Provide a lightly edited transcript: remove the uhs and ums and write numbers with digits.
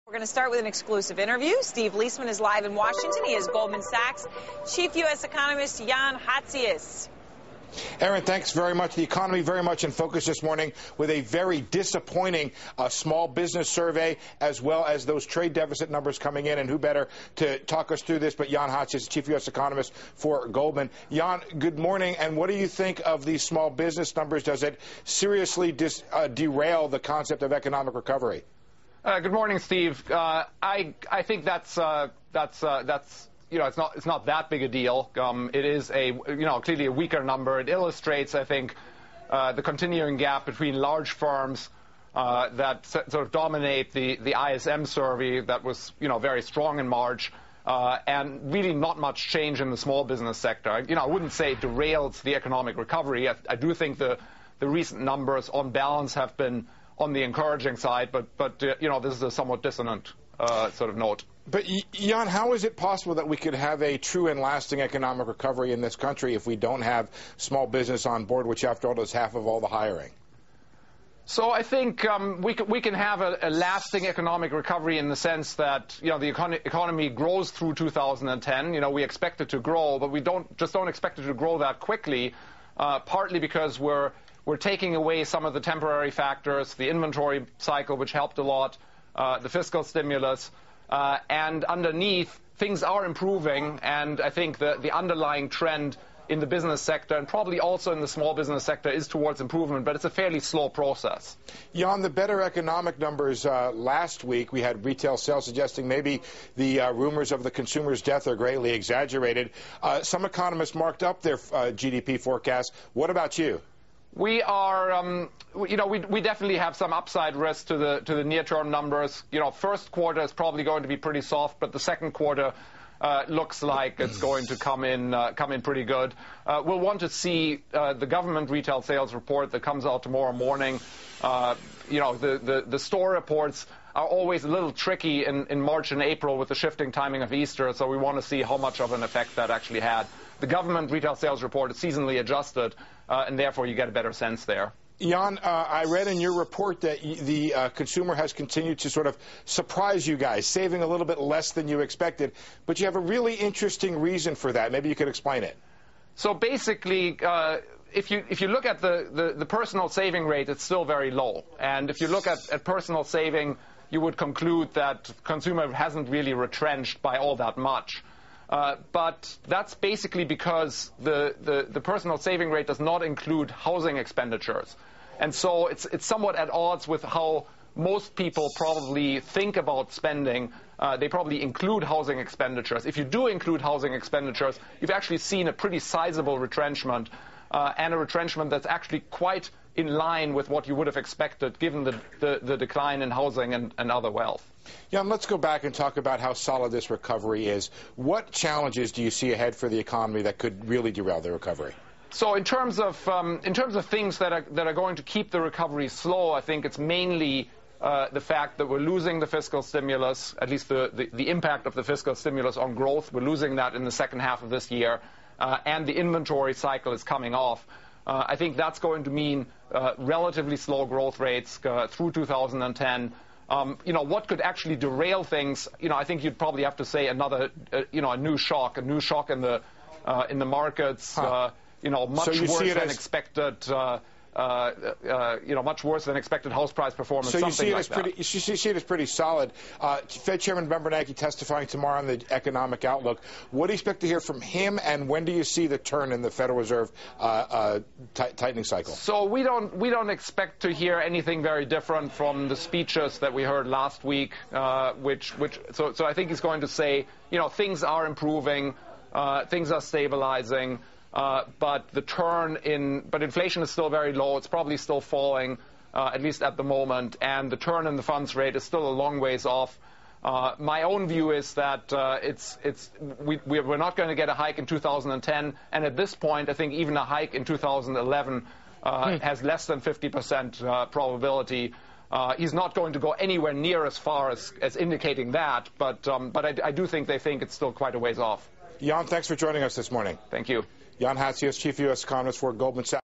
We're going to start with an exclusive interview. Steve Leisman is live in Washington. He is Goldman Sachs Chief U.S. Economist Jan Hatzius. Aaron, thanks very much. The economy very much in focus this morning with a very disappointing small business survey, as well as those trade deficit numbers coming in. And who better to talk us through this but Jan Hatzius, Chief U.S. Economist for Goldman. Jan, good morning. And what do you think of these small business numbers? Does it seriously derail the concept of economic recovery? Good morning, Steve. I think that's it's not that big a deal. It is clearly a weaker number. It illustrates, I think, the continuing gap between large firms that sort of dominate the ISM survey that was very strong in March, and really not much change in the small business sector. I wouldn't say it derails the economic recovery. I do think the recent numbers on balance have been on the encouraging side, but this is a somewhat dissonant sort of note. But, Jan, how is it possible that we could have a true and lasting economic recovery in this country if we don't have small business on board, which, after all, does half of all the hiring? So I think we can have a lasting economic recovery in the sense that the economy grows through 2010. We expect it to grow, but we don't expect it to grow that quickly, partly because we're taking away some of the temporary factors, the inventory cycle, which helped a lot, the fiscal stimulus, and underneath, things are improving, and I think the underlying trend in the business sector, and probably also in the small business sector, is towards improvement, but it's a fairly slow process. Jan, the better economic numbers last week, we had retail sales suggesting maybe the rumors of the consumer's death are greatly exaggerated. Some economists marked up their GDP forecast. What about you? We are, we definitely have some upside risk to the near-term numbers. First quarter is probably going to be pretty soft, but the second quarter looks like it's going to come in pretty good. We'll want to see the government retail sales report that comes out tomorrow morning. The store reports are always a little tricky in March and April with the shifting timing of Easter, so we want to see how much of an effect that actually had. The government retail sales report is seasonally adjusted, and therefore you get a better sense there. Jan, I read in your report that the consumer has continued to sort of surprise you guys, saving a little bit less than you expected. But you have a really interesting reason for that. Maybe you could explain it. So basically, if you look at the personal saving rate, it's still very low. And if you look at personal saving, you would conclude that consumer hasn't really retrenched by all that much. But that's basically because the personal saving rate does not include housing expenditures. And so it's somewhat at odds with how most people probably think about spending. They probably include housing expenditures. If you do include housing expenditures, you've actually seen a pretty sizable retrenchment, and a retrenchment that's actually quite in line with what you would have expected given the decline in housing and other wealth. Jan, let's go back and talk about how solid this recovery is. What challenges do you see ahead for the economy that could really derail the recovery? So in terms of things that are going to keep the recovery slow, I think it's mainly the fact that we're losing the fiscal stimulus, at least the impact of the fiscal stimulus on growth. We're losing that in the second half of this year, and the inventory cycle is coming off. I think that's going to mean relatively slow growth rates through 2010. What could actually derail things? I think you'd probably have to say another, a new shock in the markets. Much worse than expected. Much worse than expected house price performance. So you see it as pretty solid. Fed Chairman Bernanke testifying tomorrow on the economic outlook. What do you expect to hear from him, and when do you see the turn in the Federal Reserve tightening cycle? So we don't expect to hear anything very different from the speeches that we heard last week, so I think he's going to say, things are improving, things are stabilizing. But inflation is still very low. It's probably still falling, at least at the moment, and the turn in the funds rate is still a long ways off. My own view is that we're not going to get a hike in 2010, and at this point, I think even a hike in 2011 has less than 50% probability. He's not going to go anywhere near as far as indicating that, but I do think they think it's still quite a ways off. Jan, thanks for joining us this morning. Thank you. Jan Hatzius, Chief U.S. Economist for Goldman Sachs.